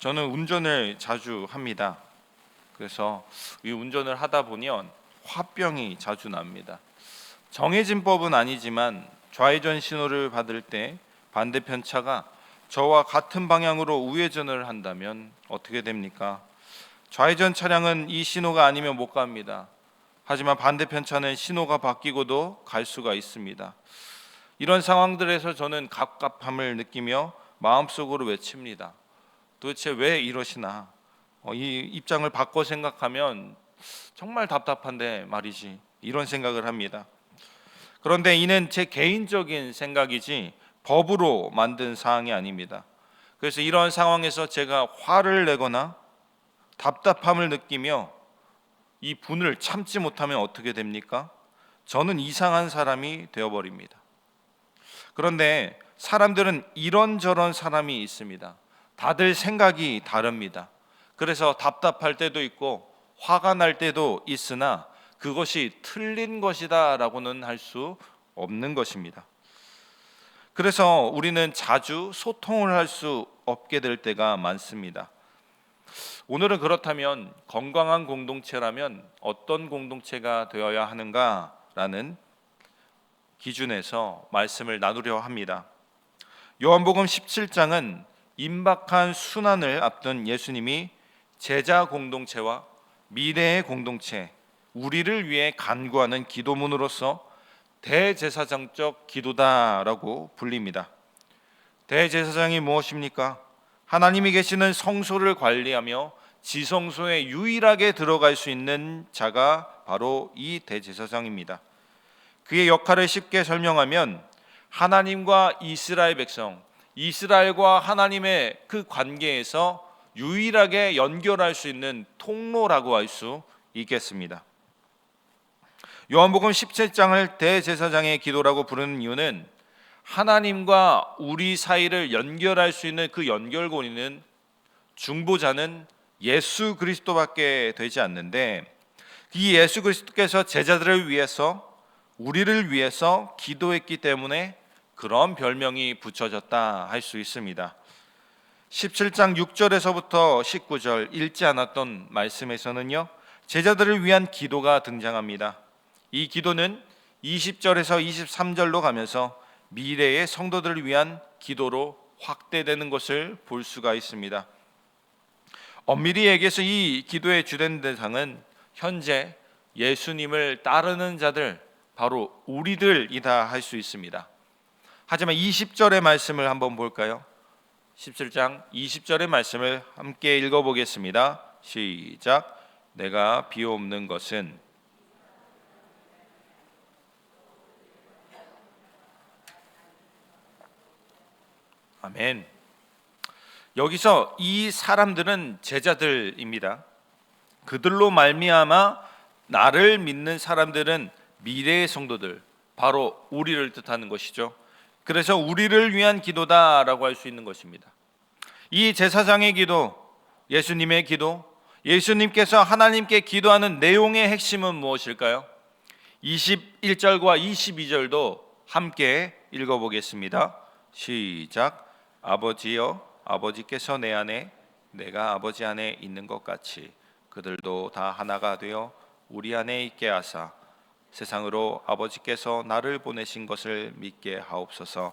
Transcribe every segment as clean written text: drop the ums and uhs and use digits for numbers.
저는 운전을 자주 합니다. 그래서 이 운전을 하다 보면 화병이 자주 납니다. 정해진 법은 아니지만 좌회전 신호를 받을 때 반대편 차가 저와 같은 방향으로 우회전을 한다면 어떻게 됩니까? 좌회전 차량은 이 신호가 아니면 못 갑니다. 하지만 반대편 차는 신호가 바뀌고도 갈 수가 있습니다. 이런 상황들에서 저는 갑갑함을 느끼며 마음속으로 외칩니다. 도대체 왜 이러시나? 이 입장을 바꿔 생각하면 정말 답답한데 말이지, 이런 생각을 합니다. 그런데 이는 제 개인적인 생각이지 법으로 만든 사항이 아닙니다. 그래서 이런 상황에서 제가 화를 내거나 답답함을 느끼며 이 분을 참지 못하면 어떻게 됩니까? 저는 이상한 사람이 되어버립니다. 그런데 사람들은 이런저런 사람이 있습니다. 다들 생각이 다릅니다. 그래서 답답할 때도 있고 화가 날 때도 있으나 그것이 틀린 것이다 라고는 할 수 없는 것입니다. 그래서 우리는 자주 소통을 할 수 없게 될 때가 많습니다. 오늘은 그렇다면 건강한 공동체라면 어떤 공동체가 되어야 하는가라는 기준에서 말씀을 나누려 합니다. 요한복음 17장은 임박한 순환을 앞둔 예수님이 제자 공동체와 미래의 공동체, 우리를 위해 간구하는 기도문으로서 대제사장적 기도다라고 불립니다. 대제사장이 무엇입니까? 하나님이 계시는 성소를 관리하며 지성소에 유일하게 들어갈 수 있는 자가 바로 이 대제사장입니다. 그의 역할을 쉽게 설명하면 하나님과 이스라엘 백성, 이스라엘과 하나님의 그 관계에서 유일하게 연결할 수 있는 통로라고 할 수 있겠습니다. 요한복음 17장을 대제사장의 기도라고 부르는 이유는 하나님과 우리 사이를 연결할 수 있는 그 연결고리는 중보자는 예수 그리스도밖에 되지 않는데, 이 예수 그리스도께서 제자들을 위해서, 우리를 위해서 기도했기 때문에 그런 별명이 붙여졌다 할 수 있습니다. 17장 6절에서부터 19절 읽지 않았던 말씀에서는요, 제자들을 위한 기도가 등장합니다. 이 기도는 20절에서 23절로 가면서 미래의 성도들을 위한 기도로 확대되는 것을 볼 수가 있습니다. 엄밀히 얘기해서 이 기도의 주된 대상은 현재 예수님을 따르는 자들, 바로 우리들이다 할 수 있습니다. 하지만 20절의 말씀을 한번 볼까요? 17장 20절의 말씀을 함께 읽어보겠습니다. 시작. 내가 비옵는 것은 아멘. 여기서 이 사람들은 제자들입니다. 그들로 말미암아 나를 믿는 사람들은 미래의 성도들, 바로 우리를 뜻하는 것이죠. 그래서 우리를 위한 기도다라고 할 수 있는 것입니다. 이 제사장의 기도, 예수님의 기도, 예수님께서 하나님께 기도하는 내용의 핵심은 무엇일까요? 21절과 22절도 함께 읽어보겠습니다. 시작. 아버지여, 아버지께서 내 안에, 내가 아버지 안에 있는 것 같이 그들도 다 하나가 되어 우리 안에 있게 하사 세상으로 아버지께서 나를 보내신 것을 믿게 하옵소서.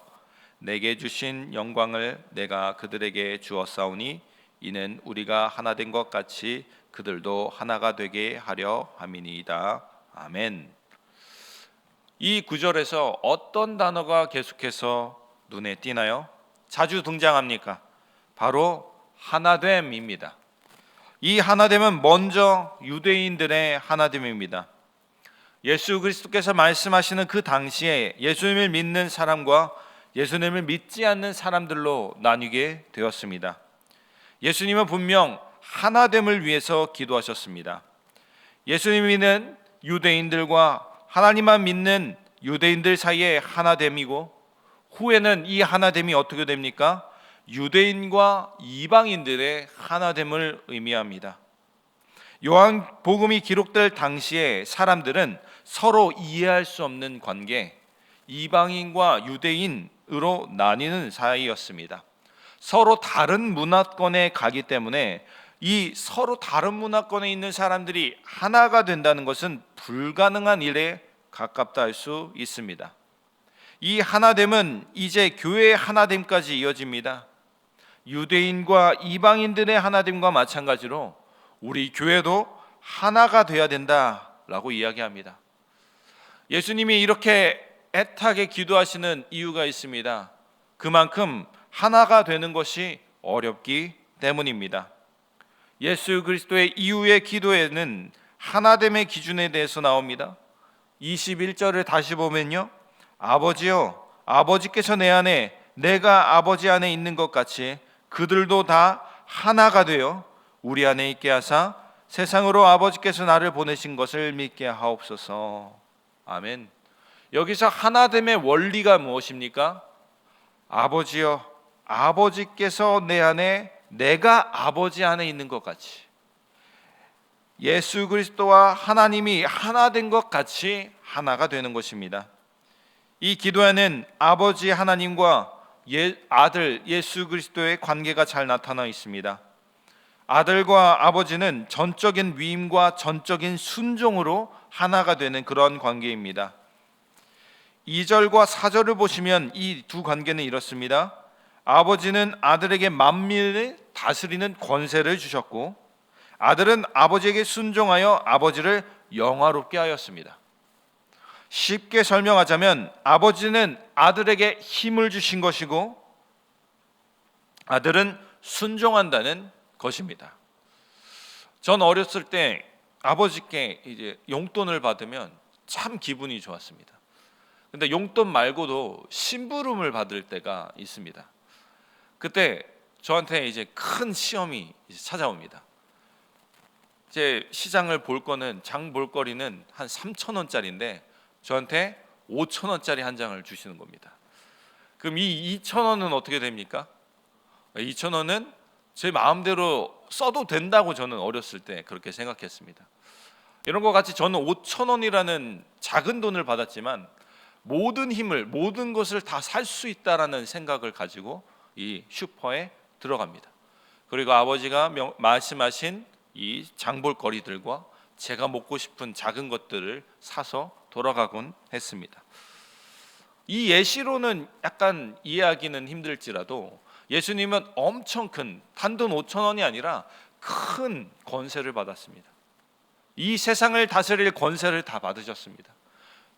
내게 주신 영광을 내가 그들에게 주었사오니 이는 우리가 하나 된 것 같이 그들도 하나가 되게 하려 함이니이다. 아멘. 이 구절에서 어떤 단어가 계속해서 눈에 띄나요? 자주 등장합니까? 바로 하나됨입니다. 이 하나됨은 먼저 유대인들의 하나됨입니다. 예수 그리스도께서 말씀하시는 그 당시에 예수님을 믿는 사람과 예수님을 믿지 않는 사람들로 나뉘게 되었습니다. 예수님은 분명 하나됨을 위해서 기도하셨습니다. 예수님은 유대인들과 하나님만 믿는 유대인들 사이의 하나됨이고, 후에는 이 하나됨이 어떻게 됩니까? 유대인과 이방인들의 하나됨을 의미합니다. 요한복음이 기록될 당시에 사람들은 서로 이해할 수 없는 관계, 이방인과 유대인으로 나뉘는 사이였습니다. 서로 다른 문화권에 가기 때문에 이 서로 다른 문화권에 있는 사람들이 하나가 된다는 것은 불가능한 일에 가깝다 할 수 있습니다. 이 하나됨은 이제 교회의 하나됨까지 이어집니다. 유대인과 이방인들의 하나됨과 마찬가지로 우리 교회도 하나가 되어야 된다라고 이야기합니다. 예수님이 이렇게 애타게 기도하시는 이유가 있습니다. 그만큼 하나가 되는 것이 어렵기 때문입니다. 예수 그리스도의 이후의 기도에는 하나됨의 기준에 대해서 나옵니다. 21절을 다시 보면요, 아버지여, 아버지께서 내 안에 내가 아버지 안에 있는 것 같이 그들도 다 하나가 되어 우리 안에 있게 하사 세상으로 아버지께서 나를 보내신 것을 믿게 하옵소서. 아멘. 여기서 하나됨의 원리가 무엇입니까? 아버지여, 아버지께서 내 안에 내가 아버지 안에 있는 것 같이, 예수 그리스도와 하나님이 하나 된 것 같이 하나가 되는 것입니다. 이 기도에는 아버지 하나님과 아들 예수 그리스도의 관계가 잘 나타나 있습니다. 아들과 아버지는 전적인 위임과 전적인 순종으로 하나가 되는 그런 관계입니다. 2절과 4절을 보시면 이 두 관계는 이렇습니다. 아버지는 아들에게 만민을 다스리는 권세를 주셨고 아들은 아버지에게 순종하여 아버지를 영화롭게 하였습니다. 쉽게 설명하자면 아버지는 아들에게 힘을 주신 것이고 아들은 순종한다는 것입니다. 전 어렸을 때 아버지께 이제 용돈을 받으면 참 기분이 좋았습니다. 근데 용돈 말고도 심부름을 받을 때가 있습니다. 그때 저한테 이제 큰 시험이 이제 찾아옵니다. 제 시장을 볼 거는 장 볼 거리는 한 3,000원짜리인데 저한테 5,000원짜리 한 장을 주시는 겁니다. 그럼 이 2,000원은 어떻게 됩니까? 2,000원은 제 마음대로 써도 된다고 저는 어렸을 때 그렇게 생각했습니다. 이런 것 같이 저는 5,000원이라는 작은 돈을 받았지만 모든 힘을, 모든 것을 다 살 수 있다라는 생각을 가지고 이 슈퍼에 들어갑니다. 그리고 아버지가 말씀하신 이 장볼거리들과 제가 먹고 싶은 작은 것들을 사서 돌아가곤 했습니다. 이 예시로는 약간 이해하기는 힘들지라도 예수님은 엄청 큰 단돈 5,000원이 아니라 큰 권세를 받았습니다. 이 세상을 다스릴 권세를 다 받으셨습니다.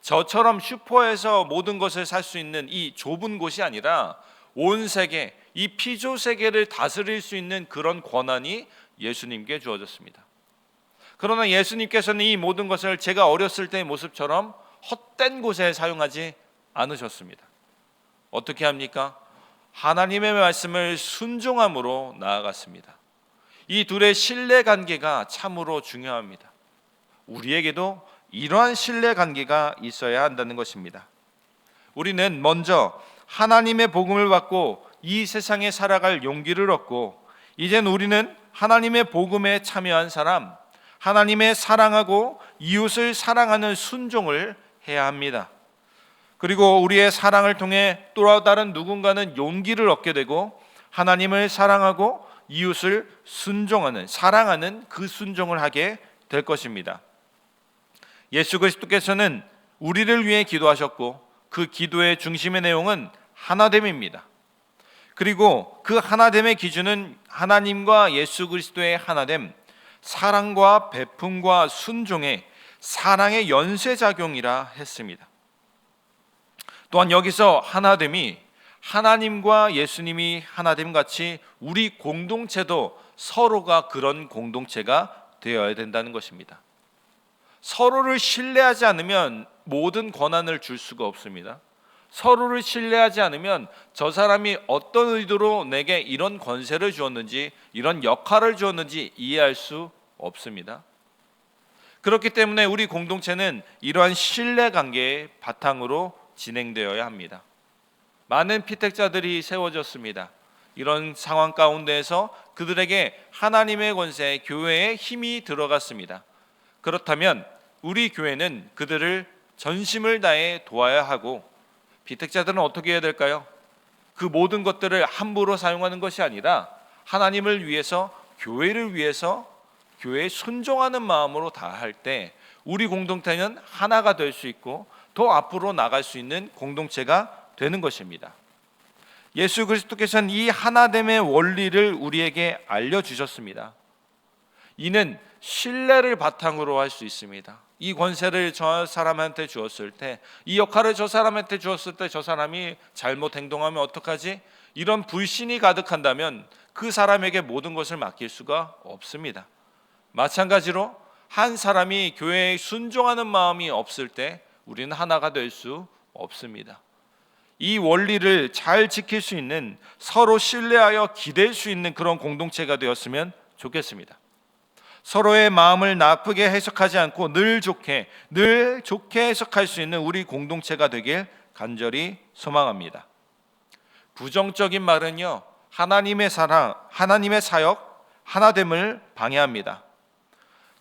저처럼 슈퍼에서 모든 것을 살 수 있는 이 좁은 곳이 아니라 온 세계, 이 피조 세계를 다스릴 수 있는 그런 권한이 예수님께 주어졌습니다. 그러나 예수님께서는 이 모든 것을 제가 어렸을 때의 모습처럼 헛된 곳에 사용하지 않으셨습니다. 어떻게 합니까? 하나님의 말씀을 순종함으로 나아갔습니다. 이 둘의 신뢰 관계가 참으로 중요합니다. 우리에게도 이러한 신뢰 관계가 있어야 한다는 것입니다. 우리는 먼저 하나님의 복음을 받고 이 세상에 살아갈 용기를 얻고 이젠 우리는 하나님의 복음에 참여한 사람, 하나님의 사랑하고 이웃을 사랑하는 순종을 해야 합니다. 그리고 우리의 사랑을 통해 또 다른 누군가는 용기를 얻게 되고 하나님을 사랑하고 이웃을 순종하는, 사랑하는 그 순종을 하게 될 것입니다. 예수 그리스도께서는 우리를 위해 기도하셨고 그 기도의 중심의 내용은 하나됨입니다. 그리고 그 하나됨의 기준은 하나님과 예수 그리스도의 하나됨, 사랑과 베품과 순종의 사랑의 연쇄작용이라 했습니다. 또한 여기서 하나됨이 하나님과 예수님이 하나됨 같이 우리 공동체도 서로가 그런 공동체가 되어야 된다는 것입니다. 서로를 신뢰하지 않으면 모든 권한을 줄 수가 없습니다. 서로를 신뢰하지 않으면 저 사람이 어떤 의도로 내게 이런 권세를 주었는지, 이런 역할을 주었는지 이해할 수 없습니다. 그렇기 때문에 우리 공동체는 이러한 신뢰 관계의 바탕으로 진행되어야 합니다. 많은 피택자들이 세워졌습니다. 이런 상황 가운데에서 그들에게 하나님의 권세, 교회의 힘이 들어갔습니다. 그렇다면 우리 교회는 그들을 전심을 다해 도와야 하고, 피택자들은 어떻게 해야 될까요? 그 모든 것들을 함부로 사용하는 것이 아니라 하나님을 위해서, 교회를 위해서, 교회에 순종하는 마음으로 다할 때 우리 공동체는 하나가 될 수 있고 더 앞으로 나갈 수 있는 공동체가 되는 것입니다. 예수 그리스도께서는 이 하나됨의 원리를 우리에게 알려주셨습니다. 이는 신뢰를 바탕으로 할 수 있습니다. 이 권세를 저 사람한테 주었을 때, 이 역할을 저 사람한테 주었을 때 저 사람이 잘못 행동하면 어떡하지? 이런 불신이 가득한다면 그 사람에게 모든 것을 맡길 수가 없습니다. 마찬가지로 한 사람이 교회에 순종하는 마음이 없을 때 우리는 하나가 될 수 없습니다. 이 원리를 잘 지킬 수 있는, 서로 신뢰하여 기댈 수 있는 그런 공동체가 되었으면 좋겠습니다. 서로의 마음을 나쁘게 해석하지 않고 늘 좋게 해석할 수 있는 우리 공동체가 되길 간절히 소망합니다. 부정적인 말은요, 하나님의 사랑, 하나님의 사역, 하나됨을 방해합니다.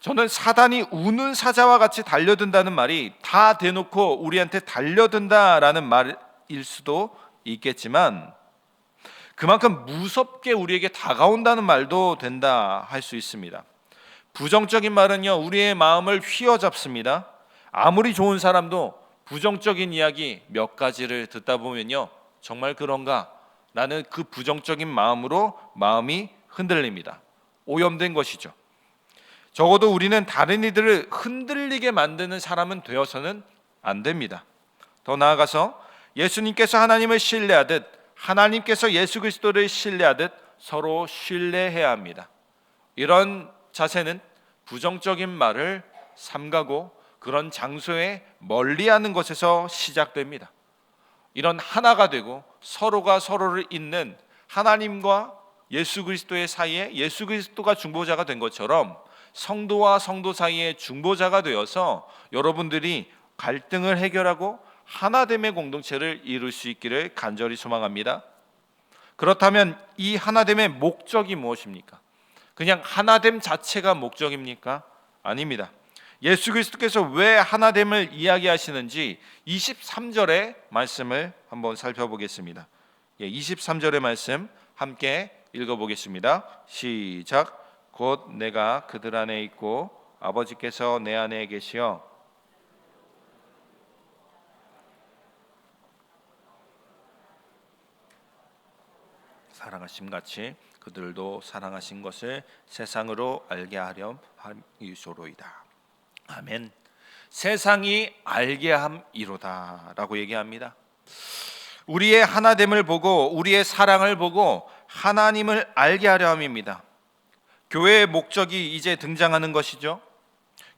저는 사단이 우는 사자와 같이 달려든다는 말이 다 대놓고 우리한테 달려든다라는 말일 수도 있겠지만 그만큼 무섭게 우리에게 다가온다는 말도 된다 할 수 있습니다. 부정적인 말은요, 우리의 마음을 휘어잡습니다. 아무리 좋은 사람도 부정적인 이야기 몇 가지를 듣다 보면요, 정말 그런가? 라는 그 부정적인 마음으로 마음이 흔들립니다. 오염된 것이죠. 적어도 우리는 다른 이들을 흔들리게 만드는 사람은 되어서는 안 됩니다. 더 나아가서 예수님께서 하나님을 신뢰하듯 하나님께서 예수 그리스도를 신뢰하듯 서로 신뢰해야 합니다. 이런 자세는 부정적인 말을 삼가고 그런 장소에 멀리하는 것에서 시작됩니다. 이런 하나가 되고 서로가 서로를 잇는 하나님과 예수 그리스도의 사이에 예수 그리스도가 중보자가 된 것처럼 성도와 성도 사이의 중보자가 되어서 여러분들이 갈등을 해결하고 하나됨의 공동체를 이룰 수 있기를 간절히 소망합니다. 그렇다면 이 하나됨의 목적이 무엇입니까? 그냥 하나됨 자체가 목적입니까? 아닙니다. 예수 그리스도께서 왜 하나됨을 이야기하시는지 23절의 말씀을 한번 살펴보겠습니다. 23절의 말씀 함께 읽어보겠습니다. 시작. 곧 내가 그들 안에 있고 아버지께서 내 안에 계시어 사랑하심 같이 그들도 사랑하신 것을 세상으로 알게 하렴 함이소로이다. 아멘. 세상이 알게 함이로다 라고 얘기합니다. 우리의 하나됨을 보고 우리의 사랑을 보고 하나님을 알게 하려 함입니다. 교회의 목적이 이제 등장하는 것이죠.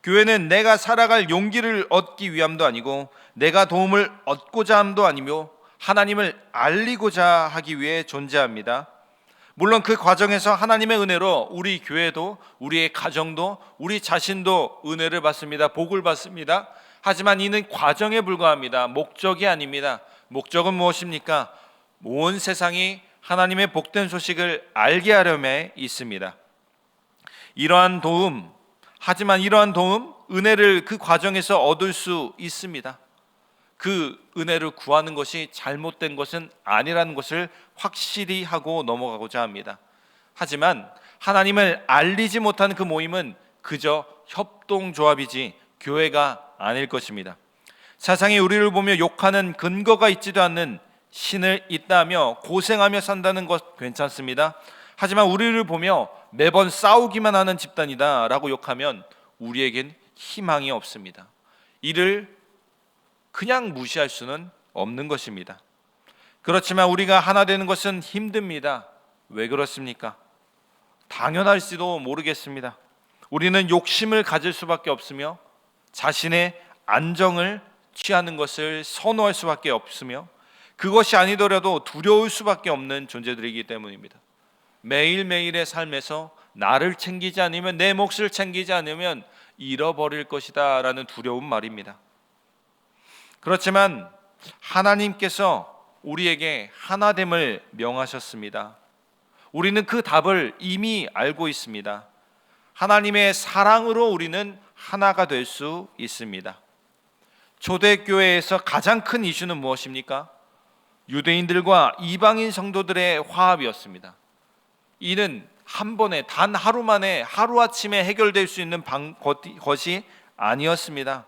교회는 내가 살아갈 용기를 얻기 위함도 아니고 내가 도움을 얻고자 함도 아니며 하나님을 알리고자 하기 위해 존재합니다. 물론 그 과정에서 하나님의 은혜로 우리 교회도 우리의 가정도 우리 자신도 은혜를 받습니다. 복을 받습니다. 하지만 이는 과정에 불과합니다. 목적이 아닙니다. 목적은 무엇입니까? 온 세상이 하나님의 복된 소식을 알게 하려면 있습니다. 하지만 이러한 도움, 은혜를 그 과정에서 얻을 수 있습니다. 그 은혜를 구하는 것이 잘못된 것은 아니라는 것을 확실히 하고 넘어가고자 합니다. 하지만 하나님을 알리지 못하는 그 모임은 그저 협동조합이지 교회가 아닐 것입니다. 세상이 우리를 보며 욕하는 근거가 있지도 않는 신을 있다며 고생하며 산다는 것 괜찮습니다. 하지만 우리를 보며 매번 싸우기만 하는 집단이다 라고 욕하면 우리에겐 희망이 없습니다. 이를 그냥 무시할 수는 없는 것입니다. 그렇지만 우리가 하나 되는 것은 힘듭니다. 왜 그렇습니까? 당연할지도 모르겠습니다. 우리는 욕심을 가질 수밖에 없으며 자신의 안정을 취하는 것을 선호할 수밖에 없으며 그것이 아니더라도 두려울 수밖에 없는 존재들이기 때문입니다. 매일매일의 삶에서 나를 챙기지 않으면, 내 몫을 챙기지 않으면 잃어버릴 것이다 라는 두려운 말입니다. 그렇지만 하나님께서 우리에게 하나됨을 명하셨습니다. 우리는 그 답을 이미 알고 있습니다. 하나님의 사랑으로 우리는 하나가 될 수 있습니다. 초대교회에서 가장 큰 이슈는 무엇입니까? 유대인들과 이방인 성도들의 화합이었습니다. 이는 한 번에 단 하루 만에 하루아침에 해결될 수 있는 것이 아니었습니다.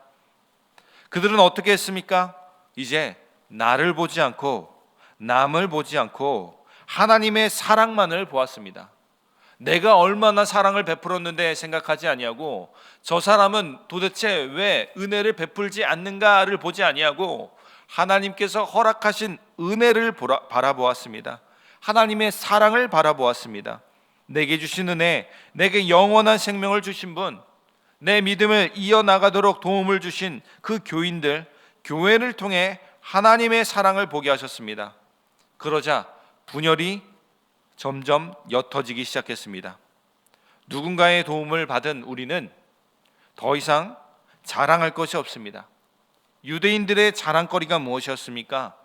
그들은 어떻게 했습니까? 이제 나를 보지 않고 남을 보지 않고 하나님의 사랑만을 보았습니다. 내가 얼마나 사랑을 베풀었는데 생각하지 아니하고 저 사람은 도대체 왜 은혜를 베풀지 않는가를 보지 아니하고 하나님께서 허락하신 은혜를 바라보았습니다. 하나님의 사랑을 바라보았습니다. 내게 주신 은혜, 내게 영원한 생명을 주신 분, 내 믿음을 이어나가도록 도움을 주신 그 교인들, 교회를 통해 하나님의 사랑을 보게 하셨습니다. 그러자 분열이 점점 옅어지기 시작했습니다. 누군가의 도움을 받은 우리는 더 이상 자랑할 것이 없습니다. 유대인들의 자랑거리가 무엇이었습니까?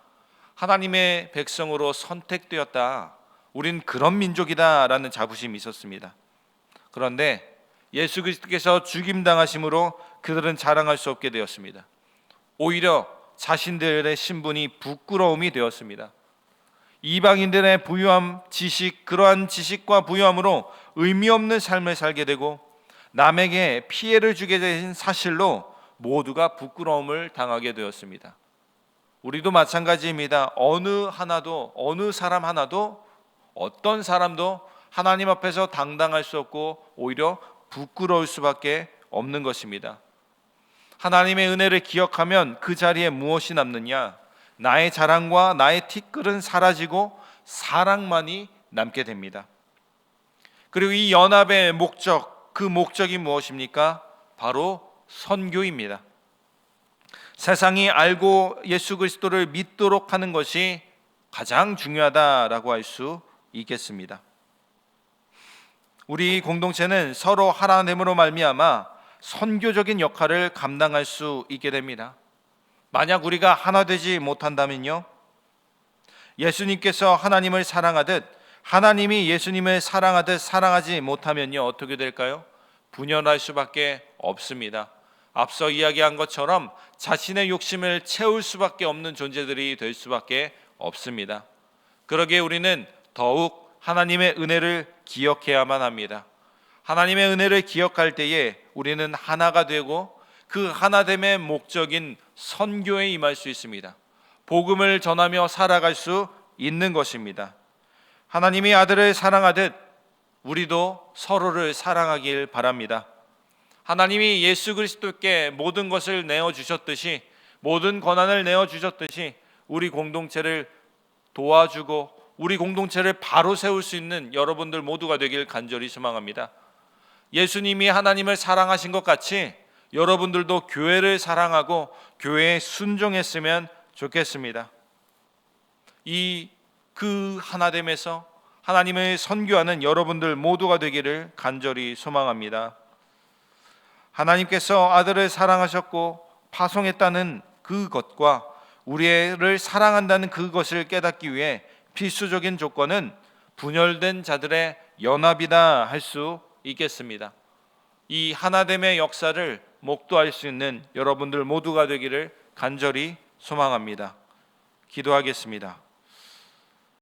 하나님의 백성으로 선택되었다, 우린 그런 민족이다 라는 자부심이 있었습니다. 그런데 예수 그리스도께서 죽임당하심으로 그들은 자랑할 수 없게 되었습니다. 오히려 자신들의 신분이 부끄러움이 되었습니다. 이방인들의 부유함, 지식, 그러한 지식과 부유함으로 의미 없는 삶을 살게 되고 남에게 피해를 주게 된 사실로 모두가 부끄러움을 당하게 되었습니다. 우리도 마찬가지입니다. 어느 사람 하나도 어떤 사람도 하나님 앞에서 당당할 수 없고 오히려 부끄러울 수밖에 없는 것입니다. 하나님의 은혜를 기억하면 그 자리에 무엇이 남느냐? 나의 자랑과 나의 티끌은 사라지고 사랑만이 남게 됩니다. 그리고 이 연합의 목적, 그 목적이 무엇입니까? 바로 선교입니다. 세상이 알고 예수 그리스도를 믿도록 하는 것이 가장 중요하다라고 할 수 있겠습니다. 우리 공동체는 서로 하나됨으로 말미암아 선교적인 역할을 감당할 수 있게 됩니다. 만약 우리가 하나 되지 못한다면요, 예수님께서 하나님을 사랑하듯 하나님이 예수님을 사랑하듯 사랑하지 못하면요, 어떻게 될까요? 분열할 수밖에 없습니다. 앞서 이야기한 것처럼 자신의 욕심을 채울 수밖에 없는 존재들이 될 수밖에 없습니다. 그러기에 우리는 더욱 하나님의 은혜를 기억해야만 합니다. 하나님의 은혜를 기억할 때에 우리는 하나가 되고 그 하나됨의 목적인 선교에 임할 수 있습니다. 복음을 전하며 살아갈 수 있는 것입니다. 하나님이 아들을 사랑하듯 우리도 서로를 사랑하길 바랍니다. 하나님이 예수 그리스도께 모든 것을 내어주셨듯이, 모든 권한을 내어주셨듯이 우리 공동체를 도와주고 우리 공동체를 바로 세울 수 있는 여러분들 모두가 되길 간절히 소망합니다. 예수님이 하나님을 사랑하신 것 같이 여러분들도 교회를 사랑하고 교회에 순종했으면 좋겠습니다. 그 하나됨에서 하나님을 선교하는 여러분들 모두가 되기를 간절히 소망합니다. 하나님께서 아들을 사랑하셨고 파송했다는 그것과 우리를 사랑한다는 그것을 깨닫기 위해 필수적인 조건은 분열된 자들의 연합이다 할 수 있겠습니다. 이 하나됨의 역사를 목도할 수 있는 여러분들 모두가 되기를 간절히 소망합니다. 기도하겠습니다.